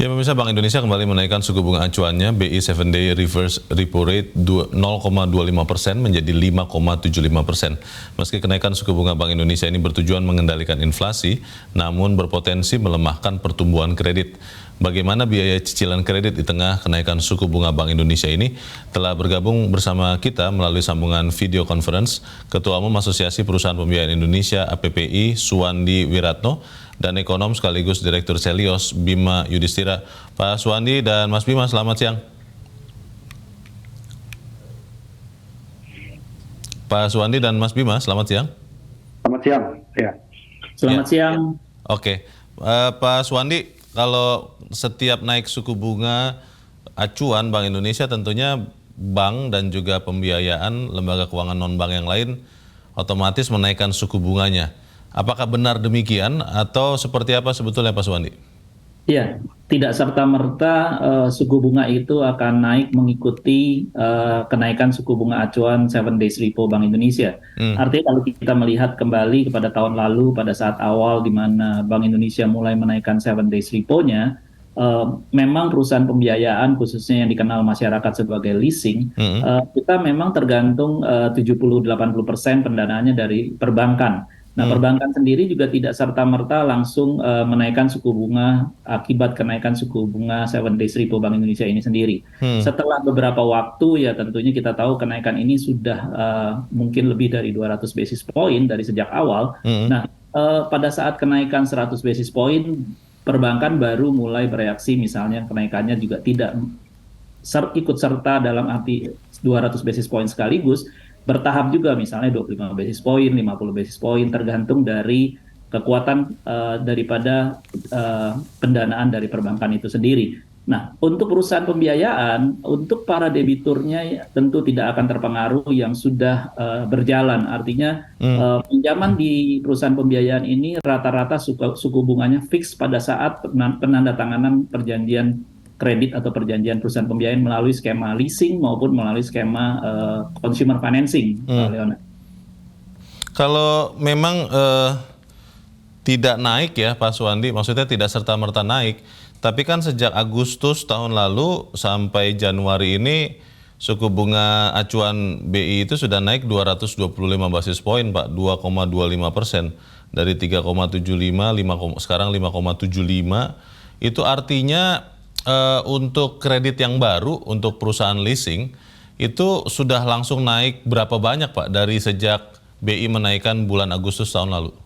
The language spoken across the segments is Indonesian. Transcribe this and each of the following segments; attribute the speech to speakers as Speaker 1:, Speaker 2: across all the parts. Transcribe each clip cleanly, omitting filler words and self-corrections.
Speaker 1: Ya, pemirsa, Bank Indonesia kembali menaikkan suku bunga acuannya BI 7-day reverse repo rate 0,25% menjadi 5,75%. Meski kenaikan suku bunga Bank Indonesia ini bertujuan mengendalikan inflasi, namun berpotensi melemahkan pertumbuhan kredit. Bagaimana biaya cicilan kredit di tengah kenaikan suku bunga Bank Indonesia ini? Telah bergabung bersama kita melalui sambungan video conference Ketua Umum Asosiasi Perusahaan Pembiayaan Indonesia APPI Suwandi Wiratno dan ekonom sekaligus Direktur Selios Bima Yudhistira. Pak Suwandi dan Mas Bima, selamat siang. Pak Suwandi dan Mas Bima, selamat siang.
Speaker 2: Selamat siang. Ya.
Speaker 3: Selamat siang.
Speaker 1: Oke, Pak Suwandi, kalau setiap naik suku bunga acuan Bank Indonesia, tentunya bank dan juga pembiayaan lembaga keuangan non-bank yang lain otomatis menaikkan suku bunganya. Apakah benar demikian atau seperti apa sebetulnya Pak Suwandi?
Speaker 3: Iya, tidak serta-merta suku bunga itu akan naik mengikuti kenaikan suku bunga acuan 7 days repo Bank Indonesia. Artinya kalau kita melihat kembali kepada tahun lalu pada saat awal di mana Bank Indonesia mulai menaikkan 7 days repo-nya, memang perusahaan pembiayaan khususnya yang dikenal masyarakat sebagai leasing, kita memang tergantung 70-80% pendanaannya dari perbankan. Nah, perbankan sendiri juga tidak serta-merta langsung menaikkan suku bunga akibat kenaikan suku bunga 7 days repo Bank Indonesia ini sendiri. Setelah beberapa waktu, ya tentunya kita tahu kenaikan ini sudah mungkin lebih dari 200 basis point dari sejak awal. Nah, pada saat kenaikan 100 basis point, perbankan baru mulai bereaksi, misalnya kenaikannya juga tidak ikut serta dalam arti 200 basis point sekaligus, bertahap juga, misalnya 25 basis point, 50 basis point, tergantung dari kekuatan daripada pendanaan dari perbankan itu sendiri. Nah, untuk perusahaan pembiayaan, untuk para debiturnya tentu tidak akan terpengaruh yang sudah berjalan. Artinya pinjaman di perusahaan pembiayaan ini rata-rata suku bunganya fix pada saat penandatanganan perjanjian kredit atau perjanjian perusahaan pembiayaan melalui skema leasing maupun melalui skema consumer financing, Leonard.
Speaker 1: Kalau memang tidak naik ya Pak Suwandi, maksudnya tidak serta-merta naik, tapi kan sejak Agustus tahun lalu sampai Januari ini suku bunga acuan BI itu sudah naik 225 basis point, Pak, 2,25%. Dari 3,75, sekarang 5,75. Itu artinya untuk kredit yang baru untuk perusahaan leasing itu sudah langsung naik berapa banyak Pak dari sejak BI menaikkan bulan Agustus tahun lalu?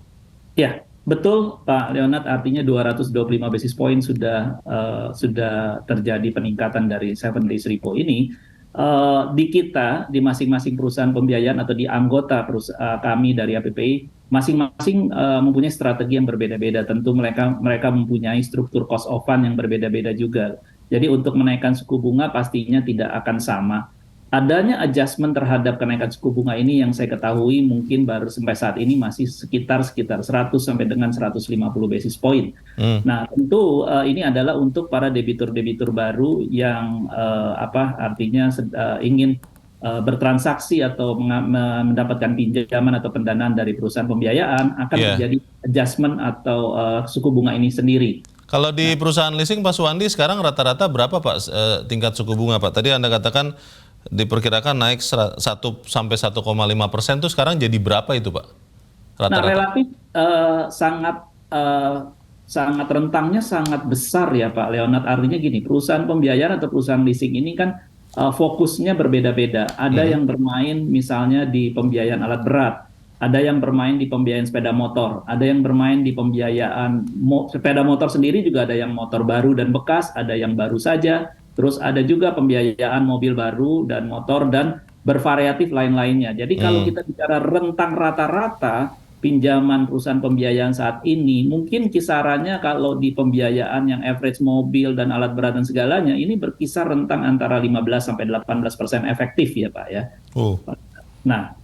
Speaker 3: Ya, betul Pak Leonard, artinya 225 basis point sudah terjadi peningkatan dari 7 days repo ini. Di kita, di masing-masing perusahaan pembiayaan atau di anggota kami dari APPI, masing-masing mempunyai strategi yang berbeda-beda. Tentu mereka mempunyai struktur cost of fund yang berbeda-beda juga. Jadi untuk menaikkan suku bunga pastinya tidak akan sama. Adanya adjustment terhadap kenaikan suku bunga ini yang saya ketahui mungkin baru sampai saat ini masih sekitar 100 sampai dengan 150 basis point. Nah, tentu ini adalah untuk para debitur-debitur baru yang artinya ingin bertransaksi atau mendapatkan pinjaman atau pendanaan dari perusahaan pembiayaan akan terjadi adjustment atau suku bunga ini sendiri.
Speaker 1: Kalau di perusahaan leasing Pak Suwandi sekarang rata-rata berapa Pak tingkat suku bunga Pak? Tadi Anda katakan diperkirakan naik 1 sampai 1,5%, itu sekarang jadi berapa itu Pak? Rata-rata.
Speaker 3: Nah, relatif sangat rentangnya sangat besar ya Pak Leonard. Artinya gini, perusahaan pembiayaan atau perusahaan leasing ini kan fokusnya berbeda-beda. Ada yang bermain misalnya di pembiayaan alat berat, ada yang bermain di pembiayaan sepeda motor, ada yang bermain di pembiayaan sepeda motor sendiri, juga ada yang motor baru dan bekas, ada yang baru saja. Terus ada juga pembiayaan mobil baru dan motor dan bervariatif lain-lainnya. Jadi kalau kita bicara rentang rata-rata pinjaman perusahaan pembiayaan saat ini, mungkin kisarannya kalau di pembiayaan yang average mobil dan alat berat dan segalanya, ini berkisar rentang antara 15-18% efektif ya Pak ya. Nah,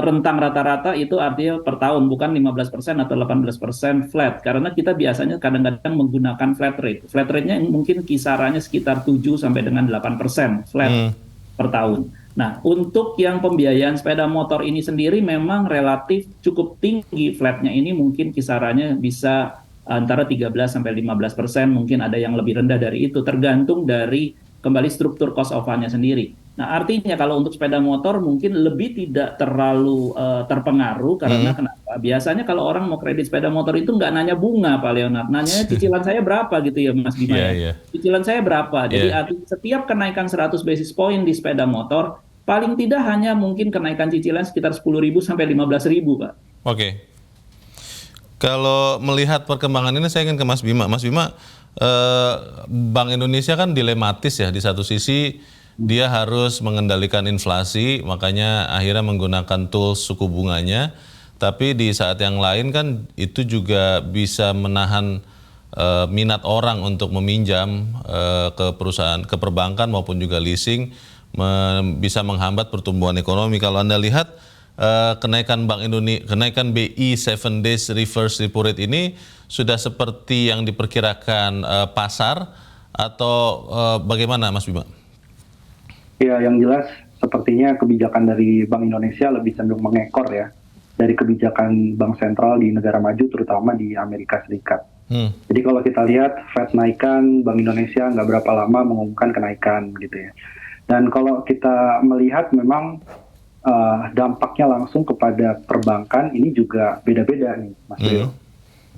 Speaker 3: rentang rata-rata itu artinya per tahun, bukan 15% atau 18% flat, karena kita biasanya kadang-kadang menggunakan flat rate. Flat rate-nya mungkin kisarannya sekitar 7 sampai dengan 8% flat per tahun. Nah, untuk yang pembiayaan sepeda motor ini sendiri memang relatif cukup tinggi, flatnya ini mungkin kisarannya bisa antara 13 sampai 15%, mungkin ada yang lebih rendah dari itu, tergantung dari kembali struktur cost of fund-nya sendiri. Nah, artinya kalau untuk sepeda motor mungkin lebih tidak terlalu terpengaruh karena kenapa? Biasanya kalau orang mau kredit sepeda motor itu nggak nanya bunga, Pak Leonard, nanya cicilan saya berapa gitu ya, Mas Bima
Speaker 1: Iya,
Speaker 3: ya.
Speaker 1: iya.
Speaker 3: Cicilan saya berapa? Jadi
Speaker 1: Iya.
Speaker 3: setiap kenaikan 100 basis point di sepeda motor, paling tidak hanya mungkin kenaikan cicilan sekitar 10.000 sampai 15.000, Pak.
Speaker 1: Oke. Kalau melihat perkembangan ini saya ingin ke Mas Bima. Mas Bima, Bank Indonesia kan dilematis ya. Di satu sisi dia harus mengendalikan inflasi, makanya akhirnya menggunakan tools suku bunganya. Tapi di saat yang lain kan itu juga bisa menahan minat orang untuk meminjam ke perusahaan, ke perbankan maupun juga leasing, bisa menghambat pertumbuhan ekonomi. Kalau Anda lihat kenaikan Bank Indonesia, kenaikan BI 7 days reverse repo rate ini sudah seperti yang diperkirakan pasar atau bagaimana, Mas Bima?
Speaker 2: Ya, yang jelas sepertinya kebijakan dari Bank Indonesia lebih cenderung mengekor ya dari kebijakan bank sentral di negara maju, terutama di Amerika Serikat. Jadi kalau kita lihat Fed naikkan, Bank Indonesia nggak berapa lama mengumumkan kenaikan gitu ya. Dan kalau kita melihat memang dampaknya langsung kepada perbankan ini juga beda-beda nih, Mas Rio.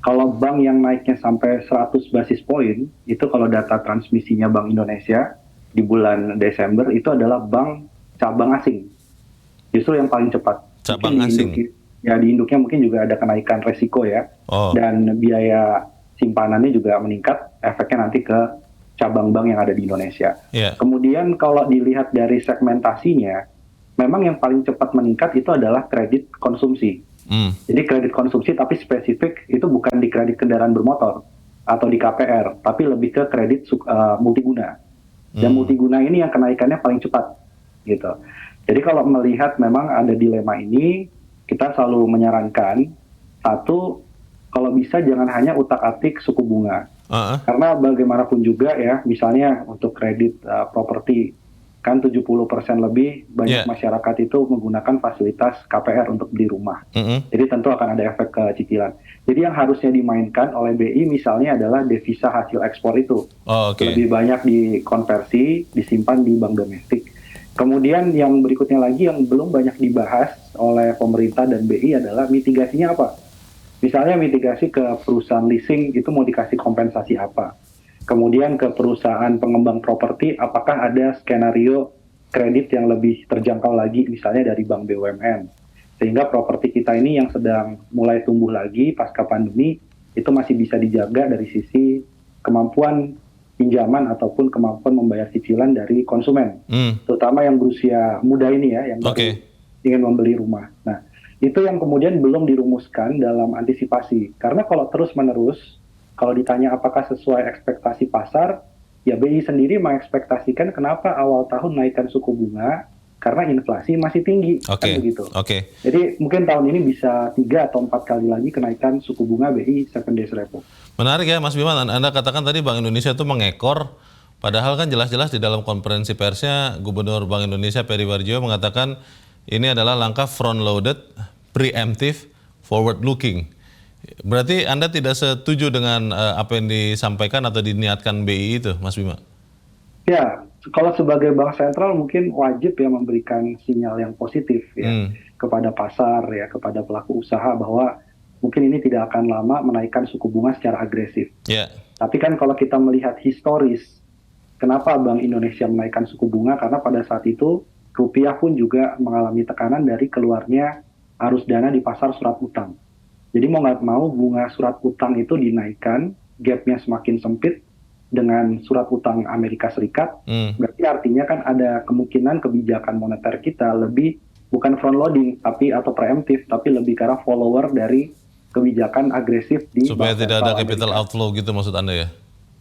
Speaker 2: Kalau bank yang naiknya sampai 100 basis point, itu kalau data transmisinya Bank Indonesia di bulan Desember itu adalah bank cabang asing. Justru yang paling cepat.
Speaker 1: Cabang asing?
Speaker 2: Ya, di induknya mungkin juga ada kenaikan resiko ya. Dan biaya simpanannya juga meningkat, efeknya nanti ke cabang bank yang ada di Indonesia. Kemudian kalau dilihat dari segmentasinya, memang yang paling cepat meningkat itu adalah kredit konsumsi. Jadi kredit konsumsi tapi spesifik itu bukan di kredit kendaraan bermotor atau di KPR, tapi lebih ke kredit multiguna. Dan multiguna ini yang kenaikannya paling cepat gitu. Jadi kalau melihat memang ada dilema ini, kita selalu menyarankan satu, kalau bisa jangan hanya utak-atik suku bunga. Karena bagaimanapun juga ya, misalnya untuk kredit properti kan 70% lebih banyak masyarakat itu menggunakan fasilitas KPR untuk beli rumah. Jadi tentu akan ada efek ke cicilan. Jadi yang harusnya dimainkan oleh BI misalnya adalah devisa hasil ekspor itu. Lebih banyak dikonversi, disimpan di bank domestik. Kemudian yang berikutnya lagi yang belum banyak dibahas oleh pemerintah dan BI adalah mitigasinya apa. Misalnya mitigasi ke perusahaan leasing itu mau dikasih kompensasi apa. Kemudian ke perusahaan pengembang properti, apakah ada skenario kredit yang lebih terjangkau lagi, misalnya dari bank BUMN. Sehingga properti kita ini yang sedang mulai tumbuh lagi pasca pandemi, itu masih bisa dijaga dari sisi kemampuan pinjaman ataupun kemampuan membayar cicilan dari konsumen. Terutama yang berusia muda ini ya, yang baru ingin membeli rumah. Nah, itu yang kemudian belum dirumuskan dalam antisipasi. Karena kalau terus-menerus, kalau ditanya apakah sesuai ekspektasi pasar, ya BI sendiri mengekspektasikan kenapa awal tahun naikkan suku bunga, karena inflasi masih tinggi. Kan begitu. Jadi mungkin tahun ini bisa 3 atau 4 kali lagi kenaikan suku bunga BI 7 days repo.
Speaker 1: Menarik ya Mas Bima, Anda katakan tadi Bank Indonesia itu mengekor, padahal kan jelas-jelas di dalam konferensi persnya Gubernur Bank Indonesia Peri Warjio mengatakan ini adalah langkah front-loaded, preemptive, forward-looking. Berarti Anda tidak setuju dengan apa yang disampaikan atau diniatkan BI itu, Mas Bima?
Speaker 2: Ya, kalau sebagai bank sentral mungkin wajib ya memberikan sinyal yang positif ya kepada pasar ya, kepada pelaku usaha bahwa mungkin ini tidak akan lama menaikkan suku bunga secara agresif. Tapi kan kalau kita melihat historis, kenapa Bank Indonesia menaikkan suku bunga? Karena pada saat itu rupiah pun juga mengalami tekanan dari keluarnya arus dana di pasar surat utang. Jadi mau nggak mau bunga surat utang itu dinaikkan, gapnya semakin sempit dengan surat utang Amerika Serikat. Berarti artinya kan ada kemungkinan kebijakan moneter kita lebih bukan front loading tapi atau preemptif, tapi lebih ke arah follower dari kebijakan agresif di
Speaker 1: supaya tidak ada capital outflow gitu maksud Anda ya?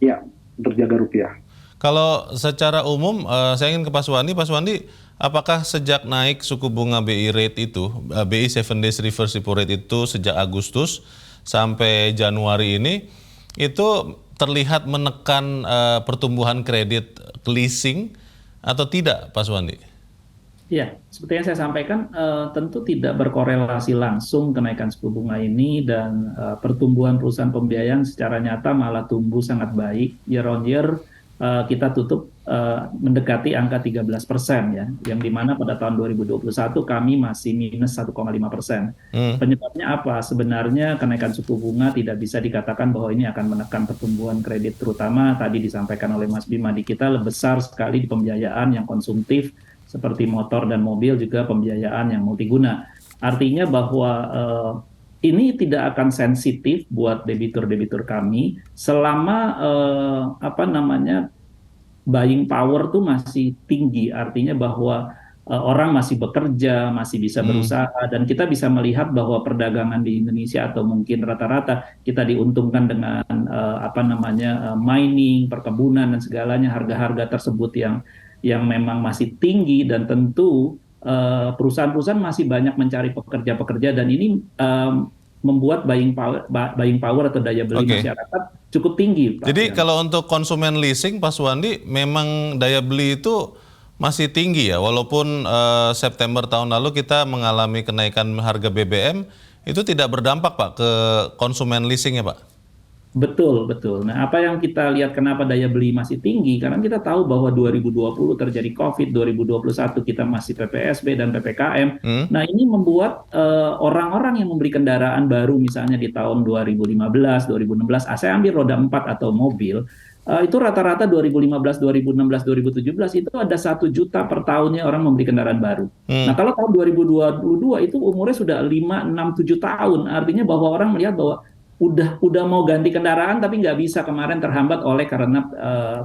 Speaker 2: Iya, untuk jaga rupiah.
Speaker 1: Kalau secara umum, saya ingin ke Pak Suwandi. Pak Suwandi, apakah sejak naik suku bunga BI rate itu, BI 7 days reverse repo rate itu sejak Agustus sampai Januari ini, itu terlihat menekan pertumbuhan kredit leasing atau tidak, Pak Suwandi?
Speaker 3: Ya, seperti yang saya sampaikan, tentu tidak berkorelasi langsung kenaikan suku bunga ini dan pertumbuhan perusahaan pembiayaan secara nyata malah tumbuh sangat baik. Year on year kita tutup mendekati angka 13% ya, yang dimana pada tahun 2021 kami masih minus 1,5%. Penyebabnya apa? Sebenarnya kenaikan suku bunga tidak bisa dikatakan bahwa ini akan menekan pertumbuhan kredit, terutama tadi disampaikan oleh Mas Bima, di kita lebih besar sekali di pembiayaan yang konsumtif seperti motor dan mobil, juga pembiayaan yang multiguna. Artinya bahwa ini tidak akan sensitif buat debitur-debitur kami selama buying power tuh masih tinggi. Artinya bahwa orang masih bekerja, masih bisa berusaha, dan kita bisa melihat bahwa perdagangan di Indonesia atau mungkin rata-rata kita diuntungkan dengan mining, perkebunan dan segalanya, harga-harga tersebut yang memang masih tinggi, dan tentu perusahaan-perusahaan masih banyak mencari pekerja-pekerja, dan ini membuat buying power atau daya beli masyarakat cukup tinggi, Pak.
Speaker 1: Jadi kalau untuk konsumen leasing, Pak Suwandi, memang daya beli itu masih tinggi ya, walaupun September tahun lalu kita mengalami kenaikan harga BBM, itu tidak berdampak Pak ke konsumen leasing ya Pak?
Speaker 3: Betul, betul. Nah, apa yang kita lihat kenapa daya beli masih tinggi? Karena kita tahu bahwa 2020 terjadi COVID, 2021 kita masih PPSB dan PPKM. Nah, ini membuat orang-orang yang membeli kendaraan baru misalnya di tahun 2015, 2016, saya ambil roda 4 atau mobil, itu rata-rata 2015, 2016, 2017 itu ada 1 juta per tahunnya orang membeli kendaraan baru. Nah, kalau tahun 2022 itu umurnya sudah 5, 6, 7 tahun. Artinya bahwa orang melihat bahwa udah mau ganti kendaraan tapi nggak bisa, kemarin terhambat karena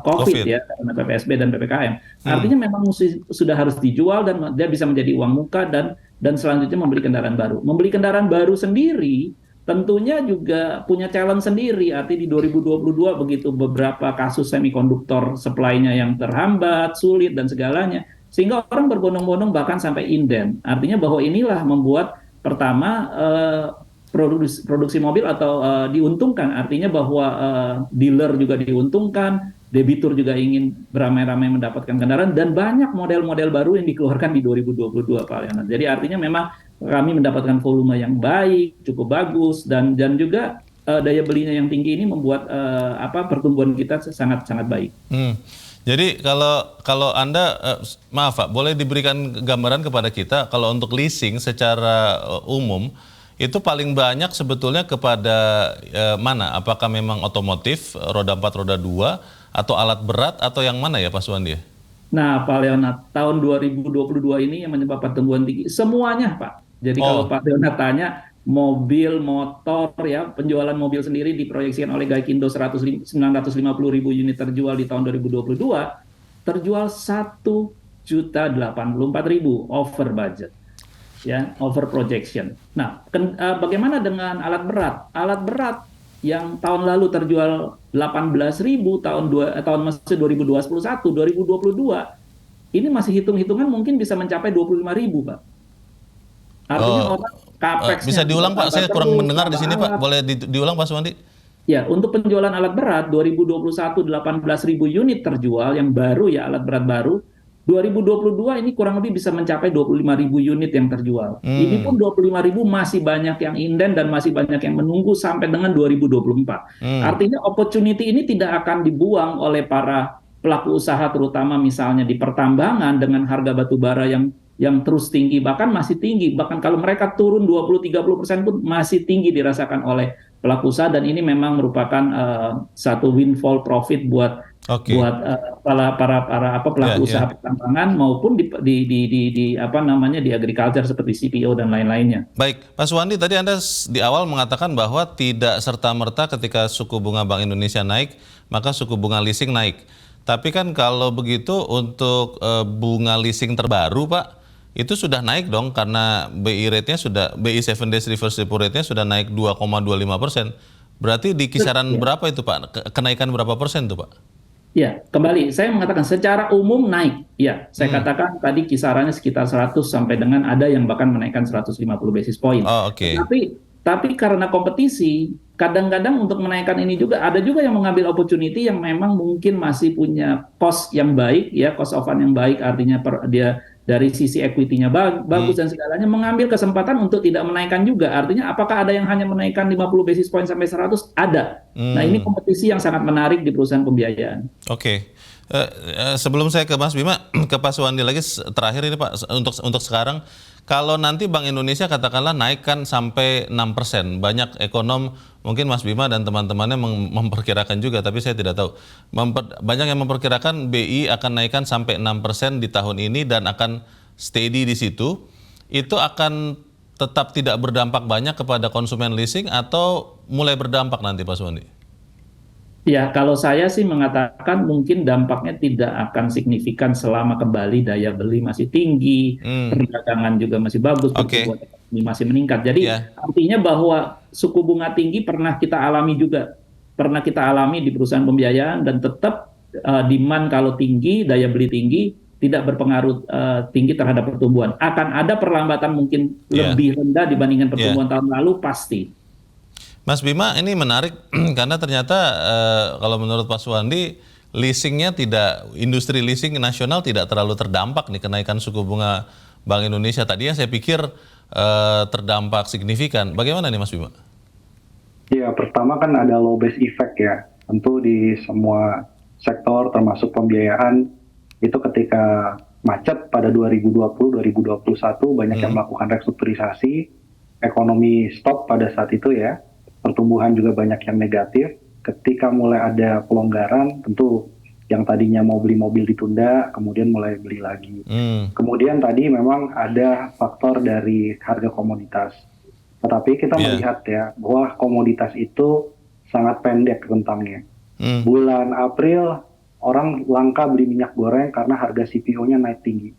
Speaker 3: COVID ya, karena PPSB dan PPKM. Artinya memang sudah harus dijual dan dia bisa menjadi uang muka dan selanjutnya membeli kendaraan baru. Membeli kendaraan baru sendiri tentunya juga punya challenge sendiri. Artinya di 2022 begitu beberapa kasus semikonduktor supply-nya yang terhambat, sulit dan segalanya, sehingga orang berbondong-bondong bahkan sampai inden. Artinya bahwa inilah membuat pertama produksi mobil atau diuntungkan, artinya bahwa dealer juga diuntungkan, debitur juga ingin beramai-ramai mendapatkan kendaraan, dan banyak model-model baru yang dikeluarkan di 2022, Pak Leonard. Jadi artinya memang kami mendapatkan volume yang baik, cukup bagus, dan juga daya belinya yang tinggi ini membuat pertumbuhan kita sangat-sangat baik.
Speaker 1: Jadi kalau Anda, maaf Pak, boleh diberikan gambaran kepada kita kalau untuk leasing secara umum, itu paling banyak sebetulnya kepada mana? Apakah memang otomotif, roda 4, roda 2, atau alat berat, atau yang mana ya Pak Suwandi?
Speaker 3: Nah, Pak Leonard, tahun 2022 ini yang menyebabkan pertumbuhan tinggi, semuanya Pak. Jadi kalau Pak Leonard tanya, mobil, motor, ya penjualan mobil sendiri diproyeksikan oleh Gaikindo 950.000 unit terjual di tahun 2022, terjual 1.084.000, over budget. Ya, over projection. Nah, bagaimana dengan alat berat? Alat berat yang tahun lalu terjual 18.000 tahun masih 2021, 2022 ini masih hitung-hitungan mungkin bisa mencapai 25.000, Pak. Artinya orang capex.
Speaker 1: Bisa diulang Pak, saya kurang mendengar di sini Pak. Boleh diulang Pak Suwandi?
Speaker 3: Ya, untuk penjualan alat berat 2021 18.000 unit terjual yang baru ya, alat berat baru. 2022 ini kurang lebih bisa mencapai 25.000 unit yang terjual. Ini pun 25.000 masih banyak yang inden dan masih banyak yang menunggu sampai dengan 2024. Artinya opportunity ini tidak akan dibuang oleh para pelaku usaha, terutama misalnya di pertambangan dengan harga batu bara yang terus tinggi, bahkan masih tinggi. Bahkan kalau mereka turun 20-30% pun masih tinggi dirasakan oleh pelaku usaha, dan ini memang merupakan satu windfall profit buat para pelaku usaha pertambangan maupun di agriculture seperti CPO dan lain-lainnya.
Speaker 1: Baik, Pak Suwandi, tadi Anda di awal mengatakan bahwa tidak serta-merta ketika suku bunga Bank Indonesia naik, maka suku bunga leasing naik. Tapi kan kalau begitu untuk bunga leasing terbaru Pak, itu sudah naik dong, karena BI rate-nya sudah, BI 7 days reverse repo rate-nya sudah naik 2,25%. Berarti di kisaran berapa itu Pak? Kenaikan berapa persen tuh Pak?
Speaker 3: Ya, kembali saya mengatakan secara umum naik. Ya, saya katakan tadi kisarannya sekitar 100 sampai dengan ada yang bahkan menaikkan 150 basis point. Tapi karena kompetisi, kadang-kadang untuk menaikkan ini juga ada juga yang mengambil opportunity yang memang mungkin masih punya cost yang baik, ya cost of fund yang baik, artinya dia dari sisi equity-nya bagus dan segalanya, mengambil kesempatan untuk tidak menaikkan juga. Artinya apakah ada yang hanya menaikkan 50 basis point sampai 100? Ada. Nah, ini kompetisi yang sangat menarik di perusahaan pembiayaan.
Speaker 1: Oke. Sebelum saya ke Mas Bima, ke Pak Suwandi lagi terakhir ini Pak, untuk sekarang, kalau nanti Bank Indonesia katakanlah naikkan sampai 6%, banyak ekonom, mungkin Mas Bima dan teman-temannya memperkirakan juga, tapi saya tidak tahu. Banyak yang memperkirakan BI akan naikkan sampai 6% di tahun ini dan akan steady di situ. Itu akan tetap tidak berdampak banyak kepada konsumen leasing atau mulai berdampak nanti Pak Suwandi?
Speaker 3: Ya, kalau saya sih mengatakan mungkin dampaknya tidak akan signifikan selama kembali daya beli masih tinggi, perdagangan juga masih bagus, pertumbuhan ekonomi masih meningkat. Jadi artinya bahwa suku bunga tinggi pernah kita alami juga, pernah kita alami di perusahaan pembiayaan dan tetap demand kalau tinggi, daya beli tinggi, tidak berpengaruh tinggi terhadap pertumbuhan. Akan ada perlambatan mungkin lebih rendah dibandingkan pertumbuhan tahun lalu, pasti.
Speaker 1: Mas Bima, ini menarik karena ternyata kalau menurut Pak Suwandi, leasingnya tidak, industri leasing nasional tidak terlalu terdampak nih kenaikan suku bunga Bank Indonesia. Tadinya saya pikir terdampak signifikan. Bagaimana nih Mas Bima?
Speaker 2: Ya, pertama kan ada low base effect ya. Tentu di semua sektor termasuk pembiayaan itu ketika macet pada 2020-2021 banyak yang melakukan restrukturisasi, ekonomi stop pada saat itu ya. Pertumbuhan juga banyak yang negatif. Ketika mulai ada pelonggaran, tentu yang tadinya mau beli mobil ditunda, kemudian mulai beli lagi. Kemudian tadi memang ada faktor dari harga komoditas. Tetapi kita melihat ya, bahwa komoditas itu sangat pendek rentangnya. Bulan April, orang langka beli minyak goreng karena harga CPO-nya naik tinggi.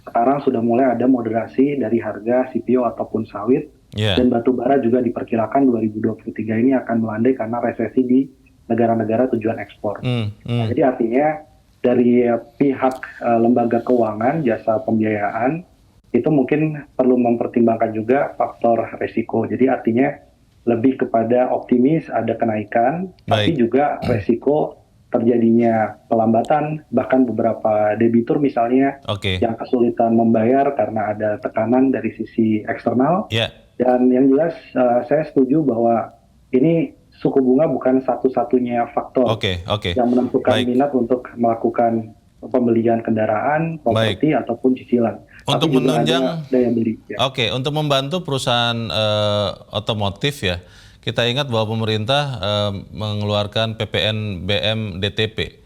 Speaker 2: Sekarang sudah mulai ada moderasi dari harga CPO ataupun sawit. Dan batu bara juga diperkirakan 2023 ini akan melandai karena resesi di negara-negara tujuan ekspor. Nah, jadi artinya dari pihak lembaga keuangan, jasa pembiayaan, itu mungkin perlu mempertimbangkan juga faktor resiko. Jadi artinya lebih kepada optimis ada kenaikan, tapi juga resiko terjadinya pelambatan, bahkan beberapa debitur misalnya yang kesulitan membayar karena ada tekanan dari sisi eksternal. Dan yang jelas saya setuju bahwa ini suku bunga bukan satu-satunya faktor yang menentukan minat untuk melakukan pembelian kendaraan, properti ataupun cicilan.
Speaker 1: Untuk
Speaker 2: tapi juga
Speaker 1: menunjang
Speaker 2: ada daya beli.
Speaker 1: Untuk membantu perusahaan otomotif ya, kita ingat bahwa pemerintah mengeluarkan PPNBM DTP.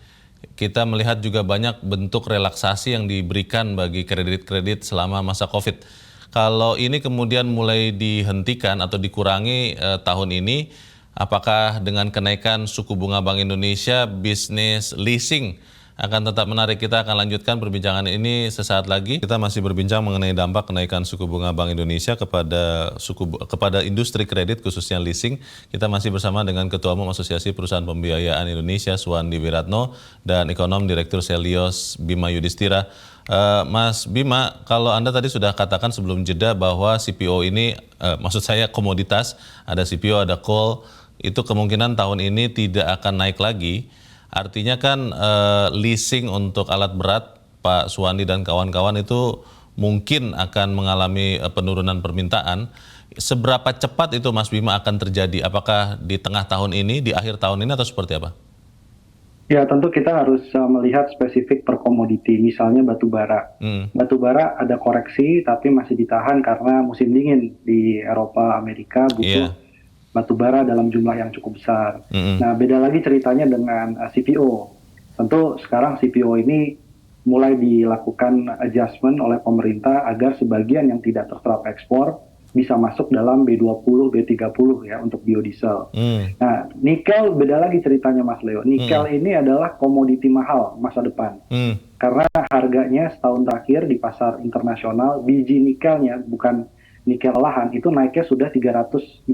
Speaker 1: Kita melihat juga banyak bentuk relaksasi yang diberikan bagi kredit-kredit selama masa COVID. Kalau ini kemudian mulai dihentikan atau dikurangi tahun ini, apakah dengan kenaikan suku bunga Bank Indonesia, bisnis leasing akan tetap menarik? Kita akan lanjutkan perbincangan ini sesaat lagi. Kita masih berbincang mengenai dampak kenaikan suku bunga Bank Indonesia kepada industri kredit khususnya leasing. Kita masih bersama dengan Ketua Umum Asosiasi Perusahaan Pembiayaan Indonesia Suwandi Wiratno dan Ekonom Direktur Selios Bima Yudhistira. Mas Bima, kalau Anda tadi sudah katakan sebelum jeda bahwa CPO ini, maksud saya komoditas, ada CPO, ada coal, itu kemungkinan tahun ini tidak akan naik lagi. Artinya kan leasing untuk alat berat, Pak Suwandi dan kawan-kawan itu mungkin akan mengalami penurunan permintaan. Seberapa cepat itu Mas Bima akan terjadi? Apakah di tengah tahun ini, di akhir tahun ini atau seperti apa?
Speaker 2: Ya, tentu kita harus melihat spesifik per komoditi, misalnya batu bara. Batu bara ada koreksi tapi masih ditahan karena musim dingin di Eropa, Amerika butuh batu bara dalam jumlah yang cukup besar. Nah, beda lagi ceritanya dengan CPO. Tentu sekarang CPO ini mulai dilakukan adjustment oleh pemerintah agar sebagian yang tidak terserap ekspor bisa masuk dalam B20, B30 ya untuk biodiesel. Nah, nikel beda lagi ceritanya Mas Leo. Nikel ini adalah komoditi mahal masa depan. Karena harganya setahun terakhir di pasar internasional, biji nikelnya bukan nikel olahan, itu naiknya sudah 340%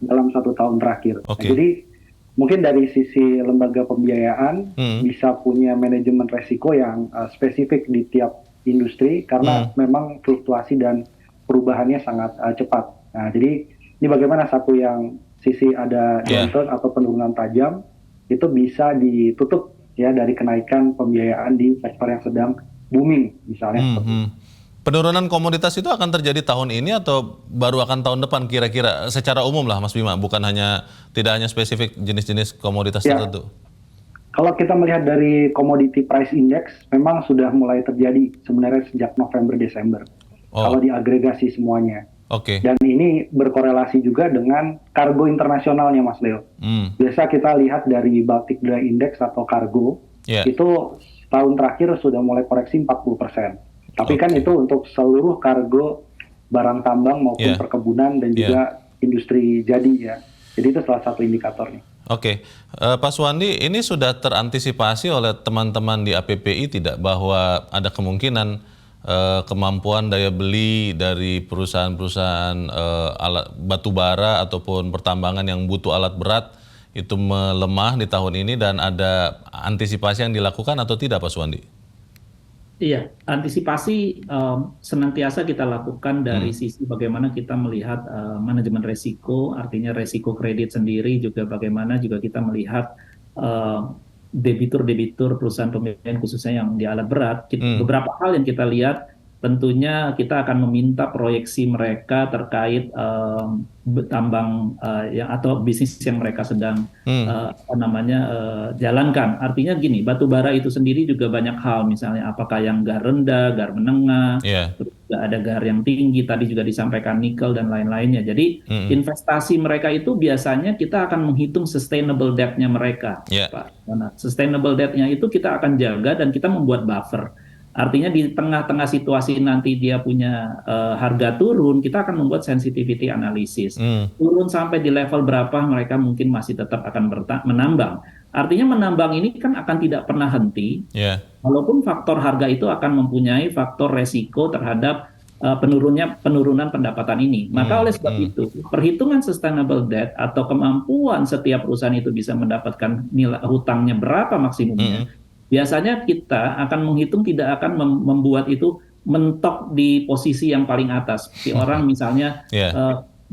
Speaker 2: dalam 1 tahun terakhir. Nah, jadi mungkin dari sisi lembaga pembiayaan bisa punya manajemen resiko yang spesifik di tiap industri karena memang fluktuasi dan perubahannya sangat cepat. Nah, jadi ini bagaimana satu yang sisi ada downturn atau penurunan tajam itu bisa ditutup ya dari kenaikan pembiayaan di sektor yang sedang booming misalnya.
Speaker 1: Penurunan komoditas itu akan terjadi tahun ini atau baru akan tahun depan kira-kira secara umum lah Mas Bima, bukan tidak hanya spesifik jenis-jenis komoditas tertentu?
Speaker 2: Kalau kita melihat dari commodity price index, memang sudah mulai terjadi sebenarnya sejak November-Desember. Kalau diagregasi semuanya. Dan ini berkorelasi juga dengan kargo internasionalnya, Mas Leo. Biasa kita lihat dari Baltic Dry Index atau kargo, itu tahun terakhir sudah mulai koreksi 40%. Tapi kan itu untuk seluruh kargo barang tambang maupun perkebunan dan juga industri jadi ya. Jadi itu salah satu indikatornya.
Speaker 1: Pak Suwandi, ini sudah terantisipasi oleh teman-teman di APPI tidak bahwa ada kemungkinan kemampuan daya beli dari perusahaan-perusahaan alat batubara ataupun pertambangan yang butuh alat berat itu melemah di tahun ini dan ada antisipasi yang dilakukan atau tidak Pak Suwandi?
Speaker 3: Iya, antisipasi senantiasa kita lakukan dari sisi bagaimana kita melihat manajemen resiko, artinya resiko kredit sendiri, juga bagaimana juga kita melihat debitur-debitur perusahaan pembiayaan khususnya yang di alat berat. Beberapa hal yang kita lihat, tentunya kita akan meminta proyeksi mereka terkait tambang atau bisnis yang mereka sedang jalankan. Artinya gini, batu bara itu sendiri juga banyak hal, misalnya apakah yang gar rendah, gar menengah, terus juga ada gar yang tinggi, tadi juga disampaikan nikel dan lain-lainnya. Jadi investasi mereka itu biasanya kita akan menghitung sustainable debt-nya mereka, Pak. Nah, sustainable debt-nya itu kita akan jaga dan kita membuat buffer. Artinya di tengah-tengah situasi nanti dia punya harga turun, kita akan membuat sensitivity analysis. Turun sampai di level berapa mereka mungkin masih tetap akan menambang. Artinya menambang ini kan akan tidak pernah henti, walaupun faktor harga itu akan mempunyai faktor resiko terhadap penurunan pendapatan ini. Maka oleh sebab itu, perhitungan sustainable debt atau kemampuan setiap perusahaan itu bisa mendapatkan nilai hutangnya berapa maksimumnya, biasanya kita akan menghitung, tidak akan membuat itu mentok di posisi yang paling atas. Seperti orang misalnya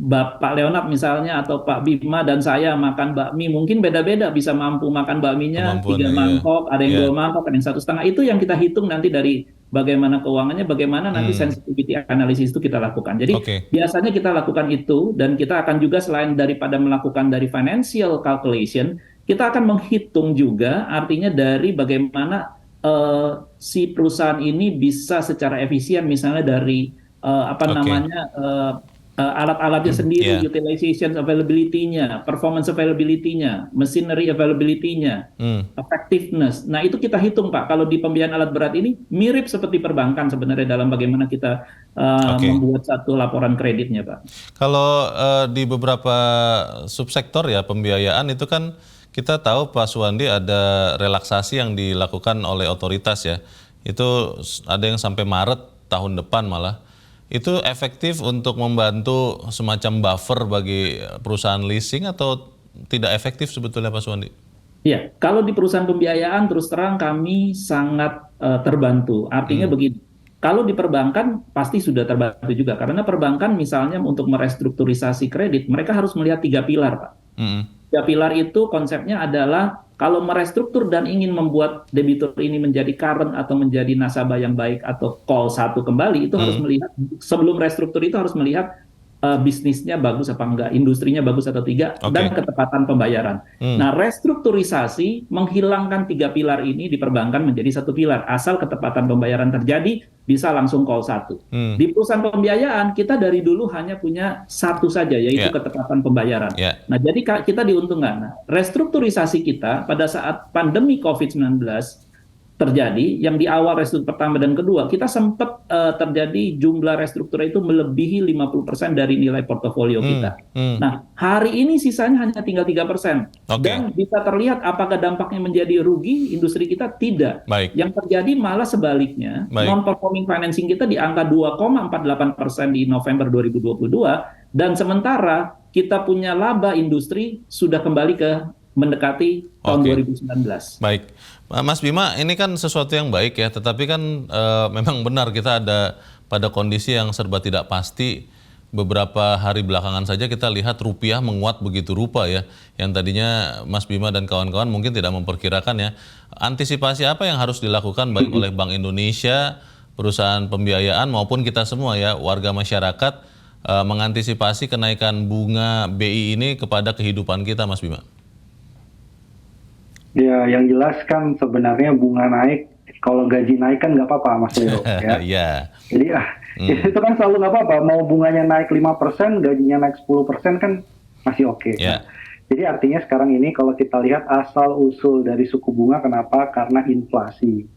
Speaker 3: Pak Leonard misalnya atau Pak Bima dan saya makan bakmi, mungkin beda-beda bisa mampu makan bakminya 3 mangkok, ada yang 2 mangkok, ada yang 1,5. Itu yang kita hitung nanti dari bagaimana keuangannya, bagaimana nanti sensitivity analysis itu kita lakukan. Jadi biasanya kita lakukan itu, dan kita akan juga selain daripada melakukan dari financial calculation, kita akan menghitung juga, artinya dari bagaimana si perusahaan ini bisa secara efisien, misalnya dari alat-alatnya sendiri, utilization availability-nya, performance availability-nya, machinery availability-nya, effectiveness. Nah, itu kita hitung, Pak. Kalau di pembiayaan alat berat ini mirip seperti perbankan sebenarnya dalam bagaimana kita membuat satu laporan kreditnya, Pak.
Speaker 1: Kalau di beberapa subsektor ya pembiayaan itu kan kita tahu Pak Suwandi ada relaksasi yang dilakukan oleh otoritas ya. Itu ada yang sampai Maret tahun depan malah. Itu efektif untuk membantu semacam buffer bagi perusahaan leasing atau tidak efektif sebetulnya Pak Suwandi?
Speaker 3: Iya, kalau di perusahaan pembiayaan terus terang kami sangat terbantu. Artinya begini, kalau di perbankan pasti sudah terbantu juga. Karena perbankan misalnya untuk merestrukturisasi kredit, mereka harus melihat 3 pilar, Pak. 3 pilar itu konsepnya adalah kalau merestruktur dan ingin membuat debitur ini menjadi current atau menjadi nasabah yang baik atau call 1 kembali, itu harus melihat, sebelum restruktur itu harus melihat bisnisnya bagus apa enggak, industrinya bagus atau tidak, dan ketepatan pembayaran. Nah, restrukturisasi menghilangkan 3 pilar ini di perbankan menjadi 1 pilar. Asal ketepatan pembayaran terjadi, bisa langsung call 1. Di perusahaan pembiayaan, kita dari dulu hanya punya 1 saja, yaitu ketepatan pembayaran. Nah, jadi kita diuntungkan. Nah, restrukturisasi kita pada saat pandemi COVID-19 terjadi, yang di awal restruktur pertama dan kedua, kita sempat terjadi jumlah restruktur itu melebihi 50% dari nilai portofolio kita. Nah, hari ini sisanya hanya tinggal 3%. Dan bisa terlihat apakah dampaknya menjadi rugi industri kita? Tidak. Yang terjadi malah sebaliknya, non-performing financing kita di angka 2,48% di November 2022, dan sementara kita punya laba industri sudah kembali ke mendekati tahun 2019.
Speaker 1: Baik. Mas Bima, ini kan sesuatu yang baik ya, tetapi kan memang benar kita ada pada kondisi yang serba tidak pasti. beberapa hari belakangan saja kita lihat rupiah menguat begitu rupa ya, yang tadinya Mas Bima dan kawan-kawan mungkin tidak memperkirakan ya. Antisipasi apa yang harus dilakukan baik oleh Bank Indonesia, perusahaan pembiayaan maupun kita semua ya, warga masyarakat mengantisipasi kenaikan bunga BI ini kepada kehidupan kita, Mas Bima?
Speaker 2: Ya, yang jelas kan sebenarnya bunga naik, kalau gaji naik kan nggak apa-apa, Mas Leo. Ya.
Speaker 1: Yeah.
Speaker 2: Jadi itu kan selalu nggak apa-apa. Mau bunganya naik 5%, gajinya naik 10% kan masih oke.
Speaker 1: Yeah.
Speaker 2: Jadi artinya sekarang ini kalau kita lihat asal-usul dari suku bunga, kenapa? Karena inflasi.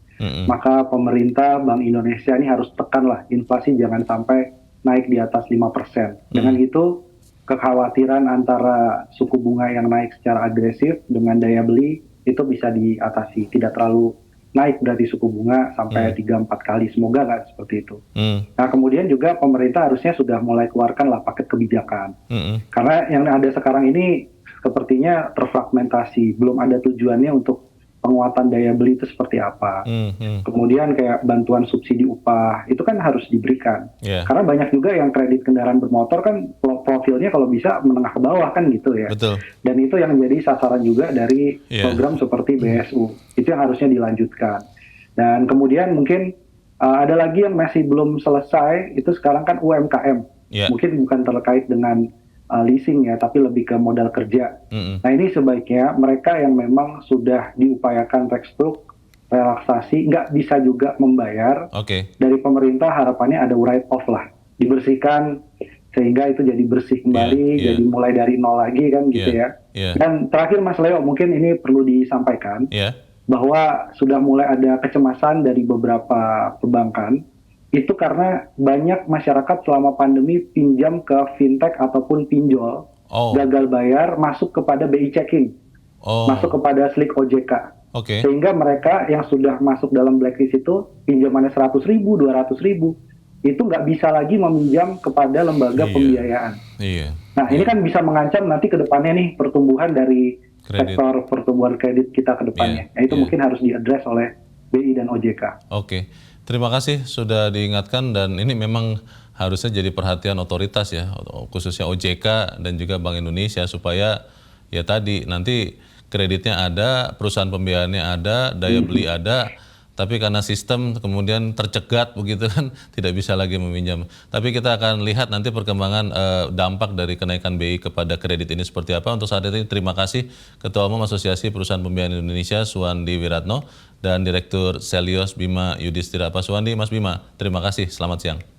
Speaker 2: Maka pemerintah, Bank Indonesia ini harus tekan lah inflasi jangan sampai naik di atas 5%. Dengan itu kekhawatiran antara suku bunga yang naik secara agresif dengan daya beli itu bisa diatasi. Tidak terlalu naik berarti suku bunga sampai 3-4 kali. Semoga nggak seperti itu. Nah kemudian juga pemerintah harusnya sudah mulai keluarkan lah paket kebijakan. Karena yang ada sekarang ini sepertinya terfragmentasi. Belum ada tujuannya untuk penguatan daya beli itu seperti apa. Kemudian kayak bantuan subsidi upah, itu kan harus diberikan. Karena banyak juga yang kredit kendaraan bermotor kan profilnya kalau bisa menengah ke bawah kan gitu ya.
Speaker 1: Betul.
Speaker 2: Dan itu yang menjadi sasaran juga dari program seperti BSU. Itu yang harusnya dilanjutkan. Dan kemudian mungkin ada lagi yang masih belum selesai, itu sekarang kan UMKM. Mungkin bukan terkait dengan leasing ya, tapi lebih ke modal kerja. Nah ini sebaiknya mereka yang memang sudah diupayakan restruktur, relaksasi, nggak bisa juga membayar, dari pemerintah harapannya ada write off lah, dibersihkan sehingga itu jadi bersih kembali, jadi mulai dari nol lagi kan gitu ya. Dan terakhir Mas Leo, mungkin ini perlu disampaikan bahwa sudah mulai ada kecemasan dari beberapa perbankan. Itu karena banyak masyarakat selama pandemi pinjam ke fintech ataupun pinjol, gagal bayar, masuk kepada BI checking, masuk kepada slik OJK. Sehingga mereka yang sudah masuk dalam blacklist itu, pinjamannya 100.000, 200.000, itu nggak bisa lagi meminjam kepada lembaga pembiayaan. Nah ini kan bisa mengancam nanti ke depannya nih pertumbuhan dari sektor pertumbuhan kredit kita ke depannya. Nah itu mungkin harus diadres oleh BI dan OJK.
Speaker 1: Terima kasih sudah diingatkan, dan ini memang harusnya jadi perhatian otoritas ya, khususnya OJK dan juga Bank Indonesia, supaya ya tadi nanti kreditnya ada, perusahaan pembiayaannya ada, daya beli ada, tapi karena sistem kemudian tercegat begitu kan, tidak bisa lagi meminjam. Tapi kita akan lihat nanti perkembangan dampak dari kenaikan BI kepada kredit ini seperti apa. Untuk saat ini terima kasih Ketua Umum Asosiasi Perusahaan Pembiayaan Indonesia Suwandi Wiratno dan Direktur Selios Bima Yudhistira. Pak Suwandi, Mas Bima, terima kasih. Selamat siang.